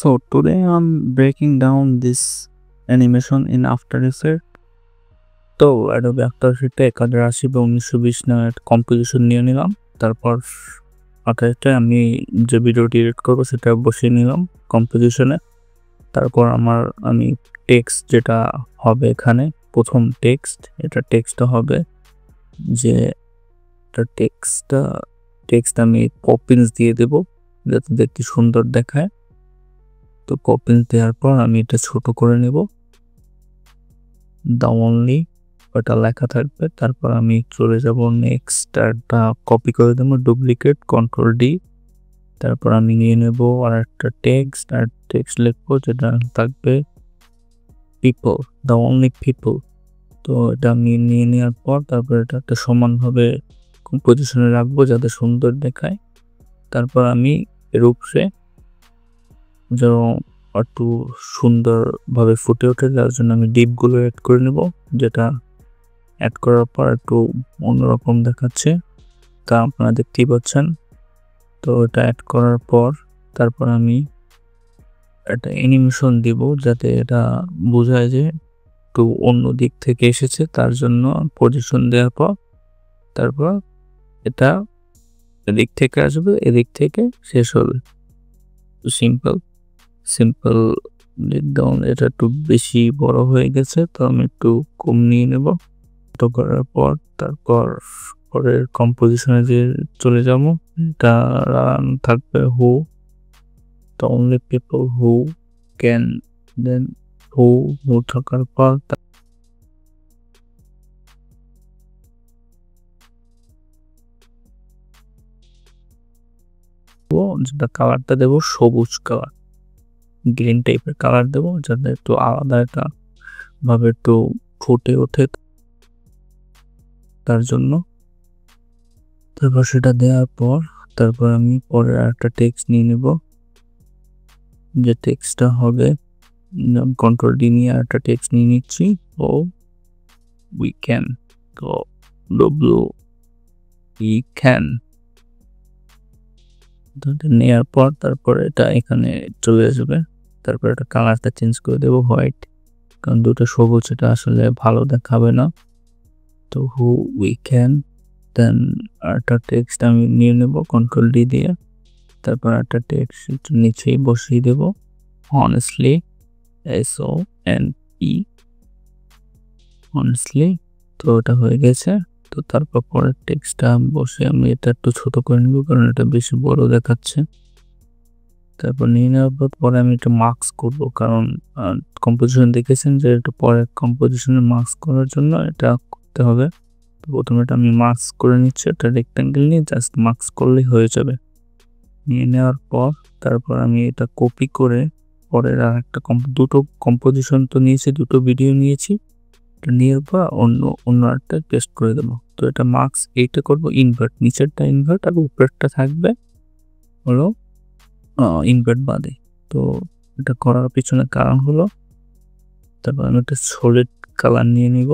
So today I'm breaking down this animation in After Effects. তো Adobe After Effects এ 1080 বা 1920 নামের একটা composition নিয়ে নিলাম। তারপর আঠাশটা আমি যে ভিডিওটি এডিট করবো সেটা বসিয়ে নিলাম কম্পোজিশনে। তারপর আমি টেক্সট যেটা হবে এখানে প্রথম এটা টেক্সটটা হবে যে টেক্সট আমি পপিন্স দিয়ে দেব যাতে দেখতে সুন্দর দেখায়। তো পপিন্স দেওয়ার পর আমি এটা ছোট করে নেব, দা অনলি ওটা লেখা থাকবে। তারপর আমি চলে যাব নেক্সট, একটা কপি করে দেবো, ডুপ্লিকেট কন্ট্রোল ডি। তারপর আমি নিয়ে নেব আর একটা টেক্সট লিখবো যেটা থাকবে পিপল, দা অনলি পিপল। তো এটা আমি নিয়ে নেওয়ার পর তারপর এটা একটা সমানভাবে পজিশনে রাখবো যাতে সুন্দর দেখায়। তারপর আমি এর উপরে যেন একটু সুন্দরভাবে ফুটে ওঠে যার জন্য আমি ডিপগুলো অ্যাড করে নেব, যেটা অ্যাড করার পর একটু অন্যরকম দেখাচ্ছে, তা আপনারা দেখতেই পাচ্ছেন। তো এটা অ্যাড করার পর তারপর আমি একটা অ্যানিমেশন দিব যাতে এটা বোঝায় যে একটু অন্য দিক থেকে এসেছে, তার জন্য পজিশন দেওয়ার পর তারপর এটা এদিক থেকে আসবে, এদিক থেকে শেষ হবে। Simple down. এটা একটু বেশি বড় হয়ে গেছে, তো আমি একটু কম নিয়ে নেব। তো করার পর তারপর পরের কম্পোজিশনে যে চলে যাবো, এটা থাকবে হু, the only people who can, then who থাকার পর যেটা কালারটা দেবো সবুজ কালার, গ্রিন টাইপের কালার দেবো যাতে একটু আলাদা একটা ভাবে একটু ফুটে ওঠে তার জন্য। তারপর সেটা দেওয়ার পর তারপর আমি পরের একটা টেক্সট নিয়ে নেব, যে টেক্সটটা হবে কন্ট্রোল ডি নিয়ে একটা টেক্সট নিয়ে নিচ্ছি, ও উই ক্যান, তো ডব্লিউ ই ক্যান নেওয়ার পর তারপর এটা এখানে চলে আসবে। তারপর এটা কালারটা চেঞ্জ করে দেবো হোয়াইট, কারণ দুটো সবুজ এটা আসলে ভালো দেখাবে না। তো হু উই ক্যান, দেন একটা টেক্সট আমি নিয়ে নেব কন্ট্রোল ডি দিয়ে। তারপর একটা টেক্সট নিচেই বসিয়ে দেব, honestly, SONE, honestly। তো এটা হয়ে গেছে। তো তারপর পরের টেক্সটটা বসে আমি এটা একটু ছোট করে নেব কারণ এটা বেশি বড় দেখাচ্ছে। তারপর নিয়ে নেওয়ার পরে আমি এটা মার্কস করব, কারণ কম্পোজিশন দেখেছেন যে এটা পরে কম্পোজিশনে মার্কস করার জন্য এটা করতে হবে। তো প্রথমে এটা আমি মার্কস করে নিচ্ছি, একটা রেক্ট্যাঙ্গেল নিয়ে জাস্ট মার্কস করলেই হয়ে যাবে। নিয়ে নেওয়ার পর তারপর আমি এটা কপি করে পরের আর একটা দুটো কম্পোজিশন তো নিয়েছি, দুটো ভিডিও নিয়েছি, এটা নিয়ে পর অন্য একটা পেস্ট করে দেবো। তো এটা মার্কস এইটা করবো ইনভার্ট, নিচেরটা ইনভার্ট আর উপরেরটা থাকবে হলো ইনভার্ট বাদে। তো এটা করার পিছনে কারণ হলো তারপর আমি একটা সলিড কালার নিয়ে নিব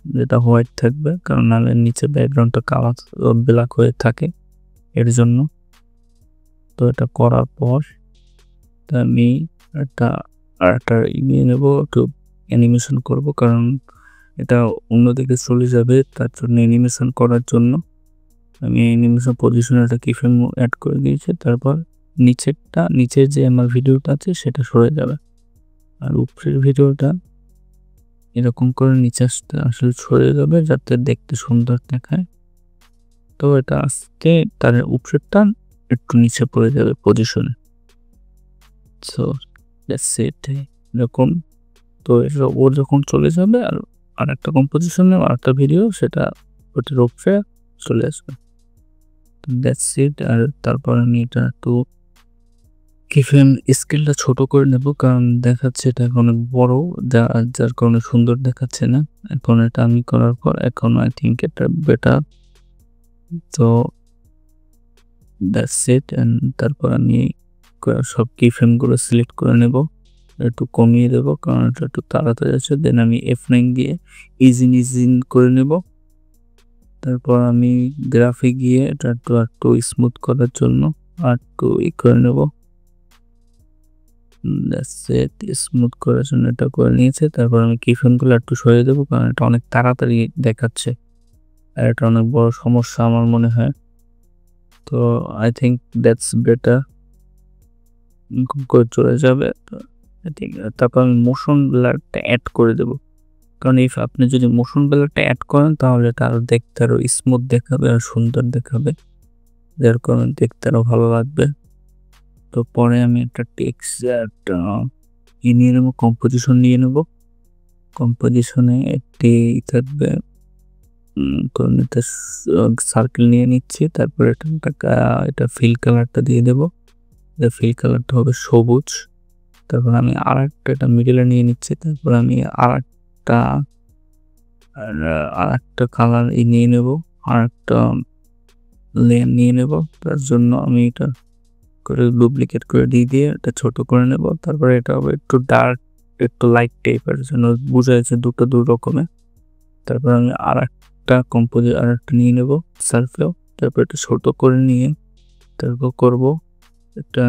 যেটা হোয়াইট থাকবে, কারণ নাহলে নিচে ব্যাকগ্রাউন্ডটা কালার ব্ল্যাক হয়ে থাকে এর জন্য। তো এটা করার পর আমি একটা নিয়ে নেব, একটু অ্যানিমেশন করব কারণ এটা অন্যদিকে চলে যাবে, তার জন্য অ্যানিমেশন করার জন্য আমি অ্যানিমেশন পজিশনে একটা কিফ্রেম অ্যাড করে দিয়েছি। তারপর নিচের যে আমার ভিডিওটা আছে সেটা সরে যাবে, আর উপরের ভিডিওটা এরকম করে নিচে আসলে সরে যাবে যাতে দেখতে সুন্দর দেখায়। তো এটা আজকে তার উপরেরটা একটু নিচে পড়ে যাবে পজিশনে। সো দ্যাটস ইট, এরকম। তো ও যখন চলে যাবে আর একটা কম্পোজিশনে আর একটা ভিডিও সেটা ওটার উপরে চলে আসবে। That's it. আর তারপর আমি এটা একটু কিফ্রেম স্কেলটা ছোট করে নেব কারণ দেখাচ্ছে এটা অনেক বড়, যার কারণে সুন্দর দেখাচ্ছে না। এখন এটা আমি করার পর এখন আই থিঙ্ক এটা বেটার। তো দ্যাটস ইট। এন্ড তারপর আমি সব কিফ্রেমগুলো সিলেক্ট করে নেব, একটু কমিয়ে দেবো কারণ এটা একটু তাড়াতাড়ি আছে। দেন আমি F9 দিয়ে ইজিন করে নেব। তারপর আমি গ্রাফে গিয়ে এটা একটু স্মুথ করার জন্য আর একটু করে নেব। That's it. স্মুথ করার জন্য এটা করে নিয়েছে। তারপর আমি কিফ্রেমগুলো একটু সরিয়ে দেবো, কারণ এটা অনেক তাড়াতাড়ি দেখাচ্ছে। আর এটা অনেক বড় সমস্যা আমার মনে হয়। তো আই থিঙ্ক দ্যাটস বেটার। করে চলে যাবে। তো আই থিঙ্ক তারপর আমি মোশন ব্লারটা অ্যাড করে দেবো। কারণ আপনি যদি মোশন ব্লারটা অ্যাড করেন তাহলে এটা আরো দেখতে আরো স্মুথ দেখাবে আর সুন্দর দেখাবে। যার কারণে দেখতে আরো ভালো লাগবে। তো পরে আমি একটা টেক্সট নিয়ে নেবো, কম্পোজিশন নিয়ে নেবো। কম্পোজিশনে একটি থাকবে, এটা সার্কেল নিয়ে নিচ্ছি। তারপরে এটা ফিল কালারটা দিয়ে দেবো। ফিল কালারটা হবে সবুজ। তারপর আমি আরেকটা এটা মিডলে নিয়ে নিচ্ছি। তারপর আমি আরেকটা কালার নিয়ে নেব, আরেকটা লেয়ার নিয়ে নেব। তার জন্য আমি এটা করে ডুপ্লিকেট করে দিয়ে এটা ছোট করে নেব। তারপরে এটা হবে একটু ডার্ক, একটু লাইট টাইপের, জন্য বোঝা যাচ্ছে দুটো দু রকমের। তারপর আমি আরেকটা নিয়ে নেব সারফেও। তারপর এটা ছোট করে নিয়ে তারপর করব একটা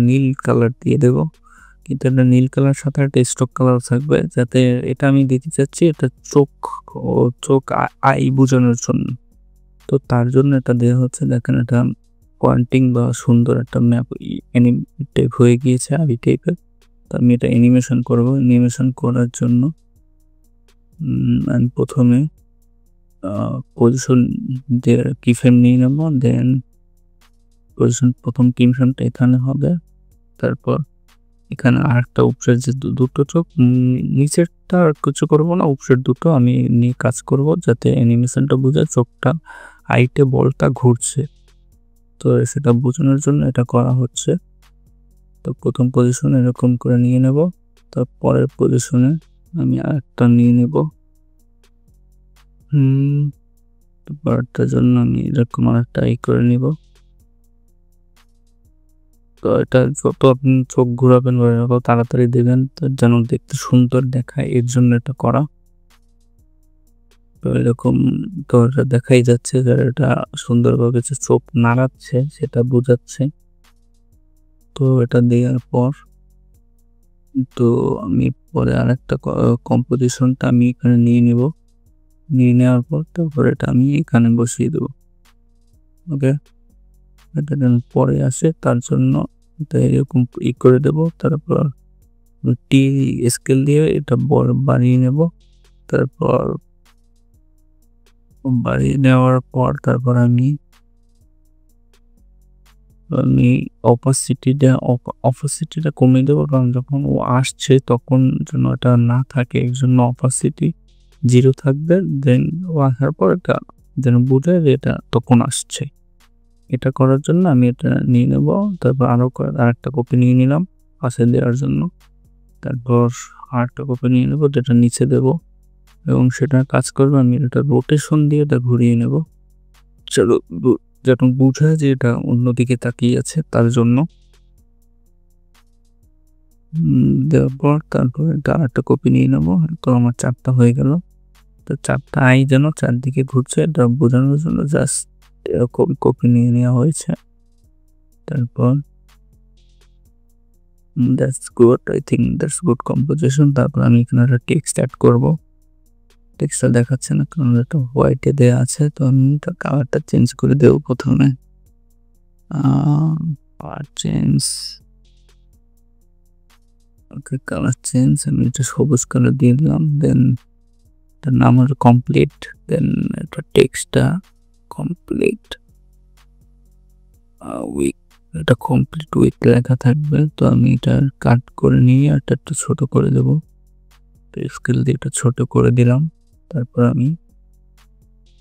নীল কালার দিয়ে দেব। কিন্তু এটা নীল কালার সাথে একটা স্টক কালার থাকবে, যাতে এটা আমি দিতে চাচ্ছি এটা চোখ আই বোঝানোর জন্য। তো তার জন্য এটা দেওয়া হচ্ছে। দেখেন এটা পয়েন্টিং বা সুন্দর একটা ম্যাপ টাইপ হয়ে গিয়েছে, আই টাইপের। তো আমি এটা অ্যানিমেশন করব। অ্যানিমেশন করার জন্য আমি প্রথমে পজিশন কিফ্রেম নিয়ে নেব। দেন পজিশন প্রথম কিফ্রেমটা এখানে হবে। তারপর এখানে আরেকটা উপরের যে দুটো চোখ, নিচেরটা আর কিছু করবো না, উপরের দুটো আমি নিয়ে কাজ করব, যাতে অ্যানিমেশনটা বোঝায় চোখটা আইটে বলটা ঘুরছে। তো সেটা বোঝানোর জন্য এটা করা হচ্ছে। তো প্রথম পজিশন এরকম করে নিয়ে নেব। তারপরের পজিশনে আমি আরেকটা নিয়ে নেব। পরেরটার জন্য আমি এরকম আরেকটা করে নিব। তো এটা যত আপনি চোখ ঘুরাবেন তত তাড়াতাড়ি দেবেন, যেন দেখতে সুন্দর দেখায়, এর জন্য এটা করা। তো এরকম তো এটা দেখাই যাচ্ছে যে এটা সুন্দরভাবে যে চোখ নাড়াচ্ছে সেটা বোঝাচ্ছে। তো এটা দেওয়ার পর তো আমি পরে আরেকটা কম্পোজিশনটা আমি এখানে নিয়ে নিব। নিয়ে নেওয়ার পর তারপর এটা আমি এখানে বসিয়ে দেবো। ওকে, এটা যেন পরে আসে তার জন্য এটা এরকম করে দেবো। তারপর টি স্কেল দিয়ে এটা বাড়িয়ে নেব। তারপর বাড়িয়ে নেওয়ার পর তারপর আমি অপাসিটিটা কমিয়ে দেবো, কারণ যখন ও আসছে তখন যেন এটা না থাকে, এর জন্য অপাসিটি 0 থাকবে। দেন ও আসার পর এটা যেন বোঝায় যে এটা তখন আসছে। এটা করার জন্য আমি এটা নিয়ে নেব। তারপর আরেকটা কপি নিয়ে নিলাম পাশে দেওয়ার জন্য। তারপর আরেকটা কপি নিয়ে নেব, যেটা নিচে দেব এবং সেটা কাজ করবে। আমি এটা রোটেশন দিয়ে এটা ঘুরিয়ে নেব, চলো যেন বোঝায় যে এটা অন্যদিকে তাকিয়ে আছে, তার জন্য। দেওয়ার পর তারপর এটা আরেকটা কপি নিয়ে নেবো। তো আমার 4টা হয়ে গেল। তো 4টা আই যেন চারদিকে ঘুরছে এটা বোঝানোর জন্য জাস্ট এরকম কপি নিয়ে নেওয়া হয়েছে। তারপর that's good, I think that's good composition. তারপর আমি এখানে একটা টেক্সট অ্যাড করবো। টেক্সটটা দেখাচ্ছে না কারণ এটা হোয়াইটে দেওয়া আছে। তো আমি এটা কালারটা চেঞ্জ করে দেবো প্রথমে। চেঞ্জ, ওকে, কালার চেঞ্জ। আমি এটা সবুজ কালার দিয়ে দিলাম। দেন এটার নাম হলো কমপ্লিট। দেন এটা টেক্সটটা কমপ্লিট উইক, এটা কমপ্লিট উইক লেখা থাকবে। তো আমি এটা কাট করে নিয়ে এটা একটু ছোট করে দেবো। তো স্কেল দিয়ে এটা ছোট করে দিলাম। তারপর আমি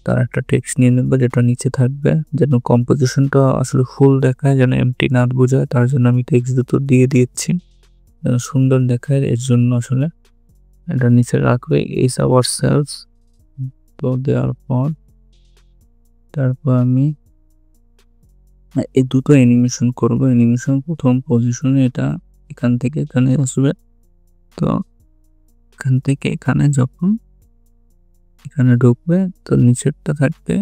তার একটা টেক্সট নিয়ে নেবো যেটা নিচে থাকবে, যেন কম্পোজিশনটা আসলে ফুল দেখায়, যেন এমটি না বোঝায়। তার জন্য আমি টেক্সট দুটো দিয়ে দিচ্ছি যেন সুন্দর দেখায়, এর জন্য আসলে এটা নিচে রাখবে ইজ আওয়ার সেলস। তো দেওয়ার পর তারপর আমি এই দুটো অ্যানিমেশন করব। অ্যানিমেশন প্রথম পজিশনে এটা এখান থেকে এখানে আসবে। তো এখান থেকে এখানে যখন এখানে ঢুকবে তো নিচেরটা থাকবে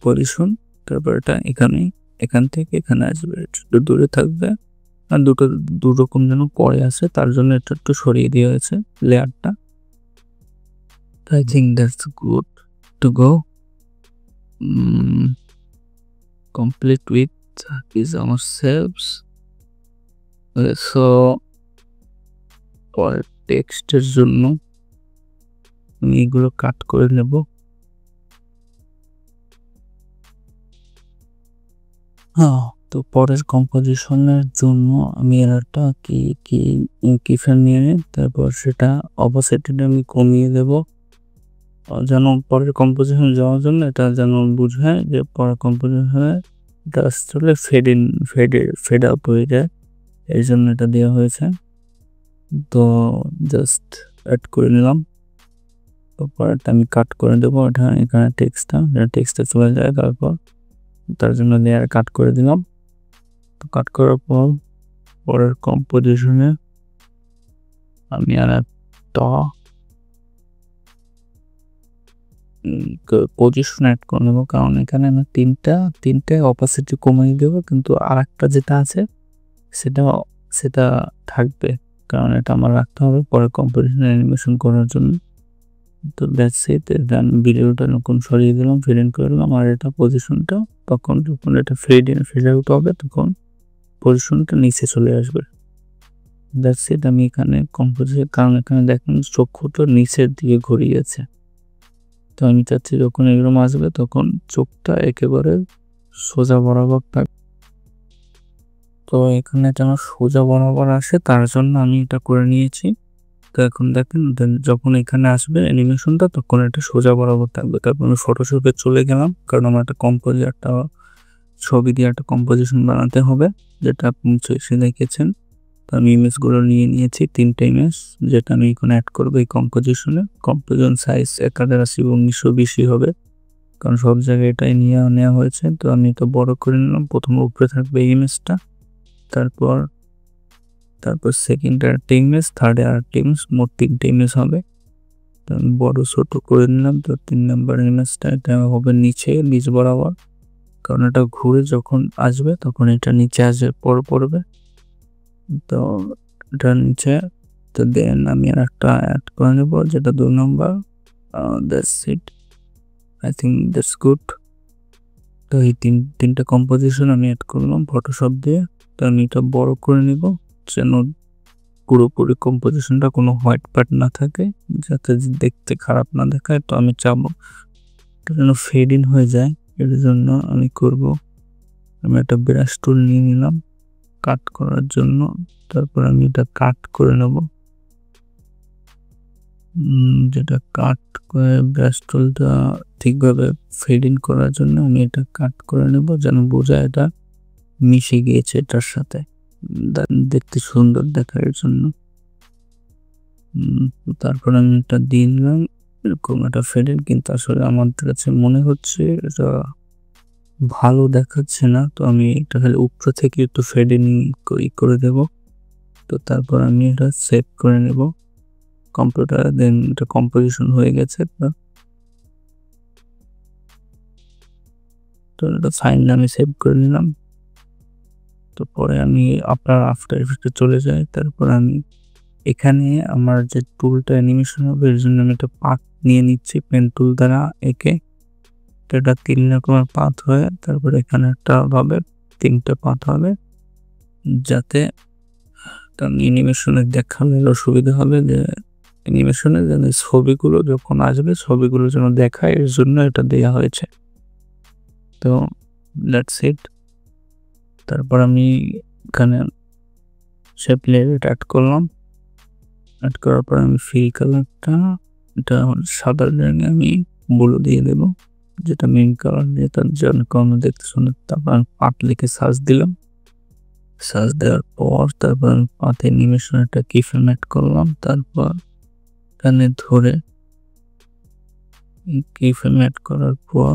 পজিশন। তারপর এটা এখানে এখান থেকে এখানে আসবে, একটু দূরে থাকবে। আর দু রকম যেন পরে আসে, তার জন্য এটা একটু সরিয়ে দেওয়া হয়েছে লেয়ারটা। I think that's good to go. Complete with is ourselves. Okay, so পরের টেক্সটের জন্য আমি এগুলো কাট করে নেব। তো পরের কম্পোজিশনের জন্য আমি একটা কিফ্রেম নিয়ে নিই, তারপর সেটা অপোসিটিতে আমি কমিয়ে দেব, যেন পরের কম্পোজিশন যাওয়ার জন্য এটা যেন বুঝায় যে পরের কম্পোজিশনে এটা আসলে ফেড আপ হয়ে যায়, এই জন্য এটা দেওয়া হয়েছে। তো জাস্ট অ্যাড করে নিলাম, পরেরটা আমি কাট করে দেবো। এখানে টেক্সটটা চলে যায়, তারপর তার জন্য লেয়ার কাট করে দিলাম। তো কাট করার পর পরের কম্পোজিশনে আমি আর একটা পজিশন অ্যাড করে নেবো, কারণ এখানে আমি তিনটে অপাসিটি কমিয়ে দেবো, কিন্তু আর একটা যেটা আছে সেটা থাকবে, কারণ এটা আমার রাখতে হবে পরে কম্পোজিশন অ্যানিমেশন করার জন্য। তো দ্যাটস ইট। ভিডিওটা নতুন সরিয়ে দিলাম, ফিড ইন করে দিলাম, আর এটা পজিশনটা তখন যখন এটা ফিড আউট হবে তখন পজিশনটা নিচে চলে আসবে। That's it. আমি এখানে কম্পোজিশন, কারণ এখানে দেখেন চক্ষুটা নিচের দিকে ঘুরিয়েছে, তো আমি চাচ্ছি যখন এরকম আসবে তখন চোখটা একেবারে সোজা বরাবর থাকবে। তো এখানে যেন সোজা বরাবর আসে তার জন্য আমি এটা করে নিয়েছি। তো এখন দেখেন যখন এখানে আসবে অ্যানিমেশনটা তখন এটা সোজা বরাবর থাকবে। তারপর আমি ফটোশপে চলে গেলাম, কারণ আমার একটা ছবি দিয়ে একটা কম্পোজিশন বানাতে হবে, যেটা আপনি এসে দেখেছেন। তো আমি ইমেজগুলো নিয়ে নিয়েছি, 3টে ইমেজ, যেটা আমি এখানে অ্যাড করবো এই কম্পোজিশনে। কম্পোজিশন সাইজ 1080 এবং 1920 হবে, কারণ সব জায়গায় এটাই নেওয়া হয়েছে। তো আমি এটা বড় করে নিলাম। প্রথমে উপরে থাকবে এই ইমেজটা, তারপর সেকেন্ডে আরেকটা ইমেজ, থার্ডে আরেকটা ইমেজ, মোট 3টে ইমেজ হবে। তো আমি বড় ছোট করে নিলাম। তো 3 নম্বর ইমেজটা এটা হবে নিচ বরাবর, কারণ এটা ঘুরে যখন আসবে তখন এটা নিচে আসবে পড়বে। তো এটা নিচে, তো দেন আমি আর একটা অ্যাড করে নেব যেটা 2 নম্বর। That's it, I think that's good. তো এই তিনটা কম্পোজিশন আমি অ্যাড করলাম ফটোশপ দিয়ে। তো আমি এটা বড় করে নিব, যেন পুরোপুরি কম্পোজিশনটা কোনো হোয়াইট পার্ট না থাকে, যাতে দেখতে খারাপ না দেখায়। তো আমি চাবো এটা যেন ফেড ইন হয়ে যায়, এর জন্য আমি একটা ব্রাশ টুল নিয়ে নিলাম কাট করার জন্য। তারপর আমি এটা কাট করে নেব, যেটা কাট করে ব্রাশ টুলটা ঠিকভাবে ফেড ইন করার জন্য আমি এটা কাট করে নেব, যেন বোঝা এটা মিশে গিয়েছে এটার সাথে, দেখতে সুন্দর দেখার জন্য। তারপর আমি এটা দিয়ে নিলাম এরকম একটা ফেড ইন, কিন্তু আসলে আমার কাছে মনে হচ্ছে এটা ভালো দেখাচ্ছে না। তো আমি এটা খালি উপর থেকে একটু ফেড ইন করে দেব। তো তারপর আমি এটা সেভ করে নেব কম্পিউটারে। দেন এটা কম্পোজিশন হয়ে গেছে। তো এটা ফাইনালি আমি সেভ করে নিলাম। তো পরে আমি আপনার আফটার ইফেক্টে চলে যাই। তারপর আমি এখানে আমার যে টুলটা অ্যানিমেশন হবে এর জন্য আমি একটা পাথ নিয়ে নিচ্ছি পেন টুল দ্বারা এঁকে। এটা 3 রকমের পাথ হয়, তারপর এখানে একটা হবে, 3টে পাথ হবে, যাতে অ্যানিমেশনে দেখালে সুবিধা হবে, যে অ্যানিমেশনে যেন ছবিগুলো যখন আসবে ছবিগুলো যেন দেখায়, এর জন্য এটা দেওয়া হয়েছে। তো দ্যাটস ইট। তারপর আমি এখানে শেপ লেয়ার অ্যাড করলাম। অ্যাড করার পর আমি ফিল কালারটা এটা সাদা রঙে আমি ব্লু দিয়ে দেব, যেটা মেইন কালার, যেটার জন্য কোনো দেখতে সুন্দর। তারপর আমি পাথ লিখে সার্চ দিলাম। সার্চ দেওয়ার পর তারপর আমি পাথ অ্যানিমেশন একটা কিফ্রেম অ্যাড করলাম। তারপর এখানে ধরে কিফ্রেম অ্যাড করার পর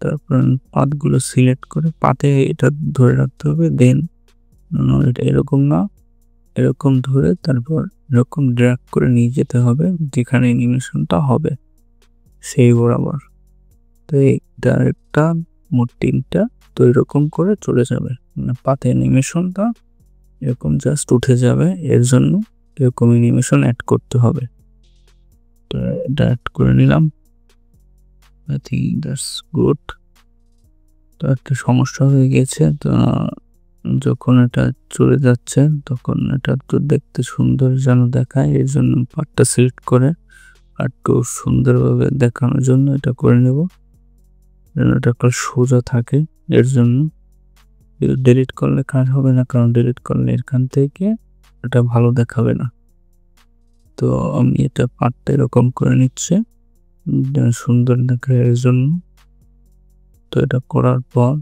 তারপর আমি পাথগুলো সিলেক্ট করে পাথে এটা ধরে রাখতে হবে। দেন এটা এরকম না, এরকম ধরে তারপর এরকম ড্র্যাগ করে নিয়ে যেতে হবে যেখানে অ্যানিমেশনটা হবে সেই বরাবর। তো এটা একটা মোট 3টা। তো এরকম করে চলে যাবে, মানে পাথ অ্যানিমেশনটা এরকম জাস্ট উঠে যাবে। এর জন্য এরকম অ্যানিমেশন অ্যাড করতে হবে। তো এটা অ্যাড করে নিলাম। I think that's good. তো একটা সমস্যা হয়ে গেছে, তো যখন এটা চলে যাচ্ছে তখন এটা তো দেখতে সুন্দর যেন দেখায়, এর জন্য পার্টটা সিলেক্ট করে পার্টকেও সুন্দরভাবে দেখানোর জন্য এটা করে নেব, যেন এটা একটা সোজা থাকে। এর জন্য ডিলিট করলে কাজ হবে না, কারণ ডিলিট করলে এখান থেকে এটা ভালো দেখাবে না। তো আমি এটা পার্টটা এরকম করে নিচ্ছে যেন সুন্দর দেখায় এর জন্য। তো এটা করার পর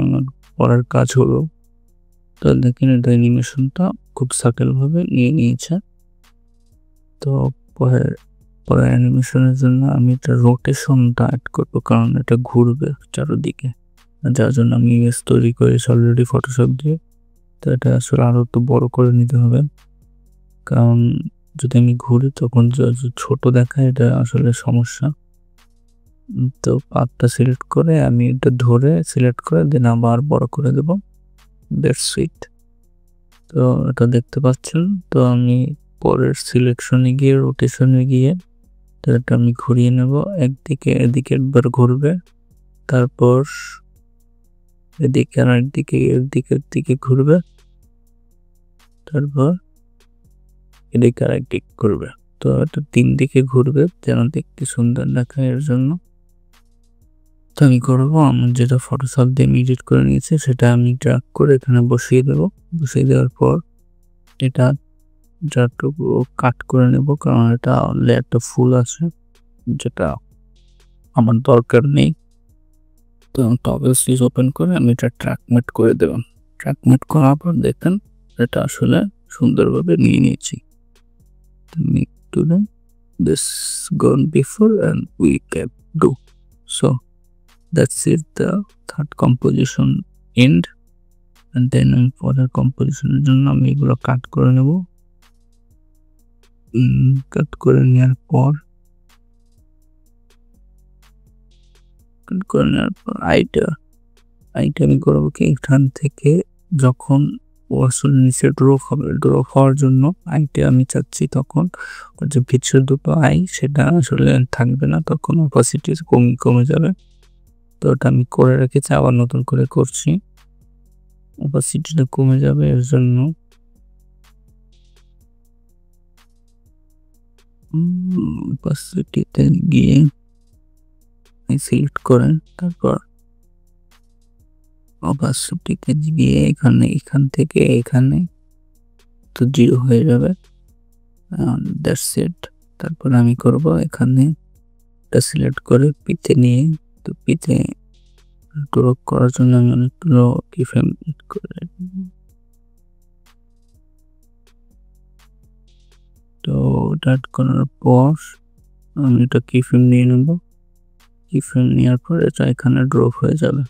আমার পরের কাজ হলো, তো দেখেন এটা অ্যানিমেশনটা খুব সাটেল ভাবে নিয়ে নিয়েছে। তো পরের অ্যানিমেশনের জন্য আমি এটা রোটেশনটা অ্যাড করবো, কারণ এটা ঘুরবে চারদিকে, যার জন্য আমি ইমেজ তৈরি করেছি অলরেডি ফটোশপ দিয়ে। তো এটা আসলে আরো একটু বড় করে নিতে হবে, কারণ যদি আমি ঘুরি তখন ছোট দেখায়, এটা আসলে সমস্যা। তো পাথটা সিলেক্ট করে আমি এটা ধরে সিলেক্ট করে দেন আবার বড় করে দেব। That's it. তো এটা দেখতে পাচ্ছেন। তো আমি পরের সিলেকশনে গিয়ে রোটেশনে গিয়ে তো এটা আমি ঘুরিয়ে নেব একদিকে, এদিকে একবার ঘুরবে, তারপর এদিকে আর একদিকে, এর দিকে ঘুরবে, তারপর এদিকে আর একদিকে ঘুরবে। তো এটা 3 দিকে ঘুরবে যেন দেখতে সুন্দর দেখায় এর জন্য। তো আমি করবো, আমি যেটা ফটোশপ দিয়ে আমি এডিট করে নিয়েছি সেটা আমি ড্র্যাগ করে এখানে বসিয়ে দেব। বসিয়ে দেওয়ার পর এটা যতটুকু কাট করে নেব, কারণ এটা লেয়ারটা ফুল আছে যেটা আমার দরকার নেই। তো টগল সুইচ ওপেন করে আমি এটা ট্র্যাকমেট করে দেব। ট্র্যাকমেট করার পর দেখেন এটা আসলে সুন্দরভাবে নিয়ে নিয়েছি। This gone before and we can do so. That's it, the third composition end. And then আমি পরের কম্পোজিশনের জন্য আমি এগুলো কাট করে নেব। কাট করে নেওয়ার পর আইটা আমি করবো কি, এখান থেকে যখন ও আসলে নিচে ড্রপ হবে, ড্রপ হওয়ার জন্য আইটা আমি চাচ্ছি তখন যে ভিতরের দুটো আই সেটা আসলে থাকবে না, তখন অপাসিটি কমে যাবে। তো ওটা আমি করে রেখেছি, আবার নতুন করে করছি। অপাসিটিটা কমে যাবে এর জন্য অপাসিটিতে গিয়ে সিলেক্ট করেন, তারপর অপাসিটিতে গিয়ে এখান থেকে এখানে তো 0 হয়ে যাবে। That's it. তারপর আমি করব এখানে এটা সিলেক্ট করে পিতে নিয়ে, তো পিতে ড্রপ করার জন্য আমি অনেকগুলো কিফ্রেম এড করে, তো এটা অ্যাড করার পর আমি এটা কিফ্রেম নিয়ে নেব। কিফ্রেম নেওয়ার পর এটা এখানে ড্রপ হয়ে যাবে।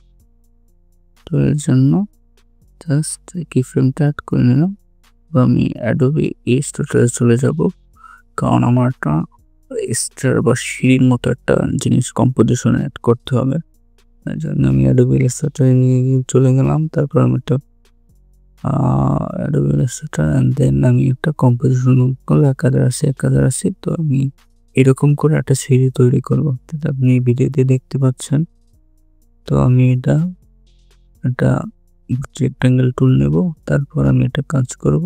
তো এর জন্য জাস্ট কিফ্রেমটা অ্যাড করে নিলাম। আমি অ্যাডোবি ইলাস্ট্রেটরে চলে যাব, কারণ আমার একটা স্টার বা সিঁড়ির মতো একটা জিনিস কম্পোজিশন অ্যাড করতে হবে। তাই জন্য আমি অ্যাডোবি ইলাস্ট্রেটরে নিয়ে চলে গেলাম। তারপর আমি একটা অ্যাডোবি ইলাস্ট্রেটর এন্ড দেন আমি একটা কম্পোজিশন করলে 1080। তো আমি এরকম করে একটা সিঁড়ি তৈরি করবো, যেটা আপনি ভিডিওতে দেখতে পাচ্ছেন। তো আমি এটা রেক্ট্যাঙ্গেল টুল নেব, তারপর আমি এটা কাজ করব,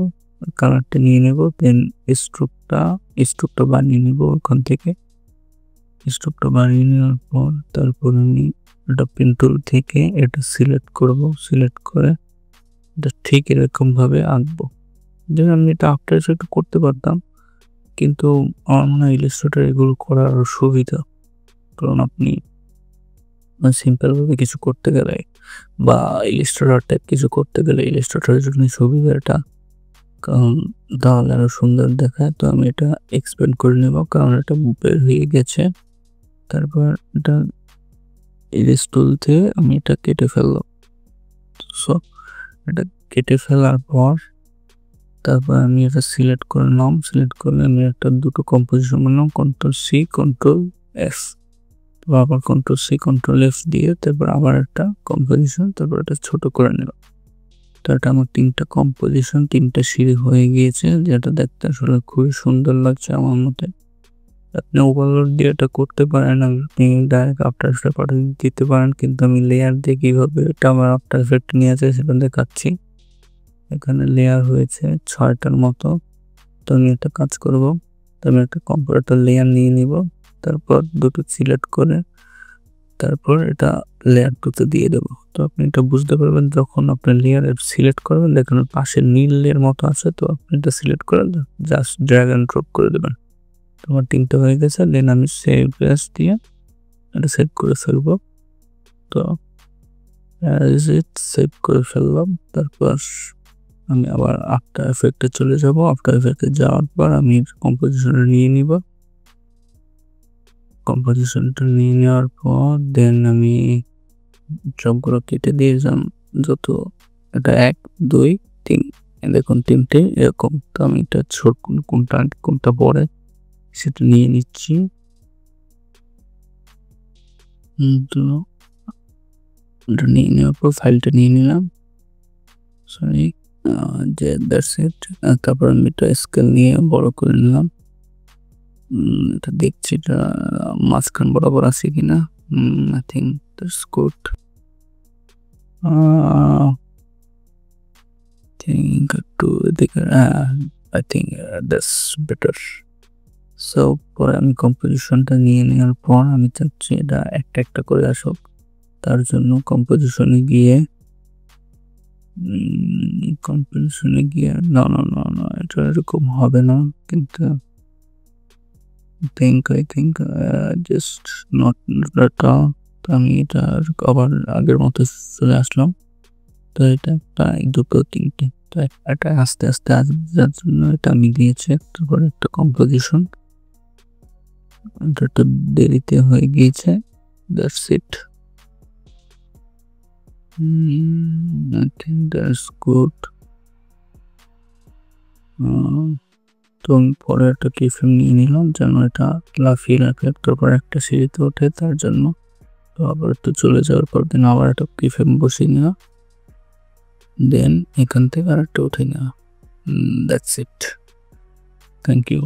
কালারটা নিয়ে নেব, দেন স্ট্রোকটা বানিয়ে নেব। ওখান থেকে স্ট্রোকটা বানিয়ে নেওয়ার পর তারপর আমি এটা পেন টুল থেকে এটা সিলেক্ট করব, সিলেক্ট করে এটা ঠিক এরকম ভাবে আঁকবো। যেমন আমি এটা আফটার ইফেক্ট করতে পারতাম, কিন্তু আমার মনে হয় ইলাস্ট্রেটর এগুলো করার আরো সুবিধা, কারণ আপনি সিম্পল ভাবে কিছু করতে গেলে বা ইলাস্ট্রেটর টাইপ কিছু করতে গেলে ইলাস্ট্রেটরের জন্য সুবিধা এটা, কারণ তাহলে আরো সুন্দর দেখায়। তো আমি এটা এক্সপ্যান্ড করে নেব, কারণ এটা বের হয়ে গেছে। তারপর এটা ইরেজ টুল থেকে আমি এটা কেটে ফেললাম। সো এটা কেটে ফেলার পর তারপর আমি এটা সিলেক্ট করে নিলাম। সিলেক্ট করলে আমি একটা দুটো কম্পোজিশন বানালাম, Ctrl+C Ctrl+S। তো আবার কন্ট্রোল সি কন্ট্রোল এফ দিয়ে তারপর আবার একটা কম্পোজিশন, তারপর এটা ছোট করে নেব। তো এটা আমার 3টা কম্পোজিশন 3টা সিঁড়ি হয়ে গিয়েছে, যেটা দেখতে আসলে খুবই সুন্দর লাগছে আমার মতে। আপনি ওভারলোড দিয়ে এটা করতে পারেন, আপনি ডাইরেক্ট আফটার এফেক্টে পাঠিয়ে দিতে পারেন, কিন্তু আমি লেয়ার দিয়ে কীভাবে এটা আমার আফটার এফেক্ট নিয়ে আসে সেটা দেখাচ্ছি। এখানে লেয়ার হয়েছে 6টার মতো। তো আমি একটা কাজ করব, তো আমি একটা কম্পিউটার লেয়ার নিয়ে নিব, তারপর দুটো সিলেক্ট করে তারপর এটা লেয়ার 2তে দিয়ে দেবো। তো আপনি এটা বুঝতে পারবেন যখন আপনি লেয়ার সিলেক্ট করবেন, দেখুন পাশে নীলের মতো আছে, তো আপনি এটা সিলেক্ট করে জাস্ট ড্র্যাগ অ্যান্ড ড্রপ করে দেবেন। তোমার 3টা হয়ে গেছে। দেন আমি সেভ অ্যাজ দিয়ে এটা সেভ করে ফেলবো। তো অ্যাজ ইট সেভ করে ফেললাম। তারপর আমি আবার আফটার এফেক্টে চলে যাব। আফটার এফেক্টে যাওয়ার পর আমি কম্পোজিশনটা নিয়ে নিব। কম্পোজিশনটা নিয়ে নেওয়ার পর দেন আমি সবগুলো কেটে দিয়েছিলাম, যত এটা 1 2 3 দেখুন 3টে এরকম। তো আমি এটা ছোট কোনটা পরে সেটা নিয়ে নিচ্ছি। তো এটা নিয়ে নেওয়ার পর ফাইলটা নিয়ে নিলাম, সরি যে দ্যাটস ইট। তারপর আমি এটা স্কেল নিয়ে বড় করে নিলাম। এটা দেখছি এটা মাঝখান বরাবর আছে কিনা। I think that's good. একটু এদিকে, I think that's better. So পরে আমি কম্পোজিশনটা নিয়ে নেওয়ার পর আমি চাচ্ছি এটা একটা একটা করে আসুক। তার জন্য কম্পোজিশনে গিয়ে না এটা এরকম হবে না, কিন্তু I think just not data. তো আমি এটা আবার আগের মতো চলে আসলাম। তো এটা একটা 1 2 3টে, তো এটা আস্তে আস্তে আসবে, যার জন্য এটা আমি দিয়েছি। তারপর একটা কম্পোজিশন, এটা দেরিতে হয়ে গিয়েছে। That's it. I think that's good. তো আমি পরে একটা কিফ্রেম নিয়ে নিলাম যেন এটা লাফিয়ে লাফিয়ে তারপর একটা সিঁড়িতে ওঠে, তার জন্য। তো আবার একটু চলে যাওয়ার পর দেন আবার একটা কিফ্রেম বসিয়ে নেওয়া, দেন এখান থেকে আর একটা উঠে নেওয়া। That's it. Thank you.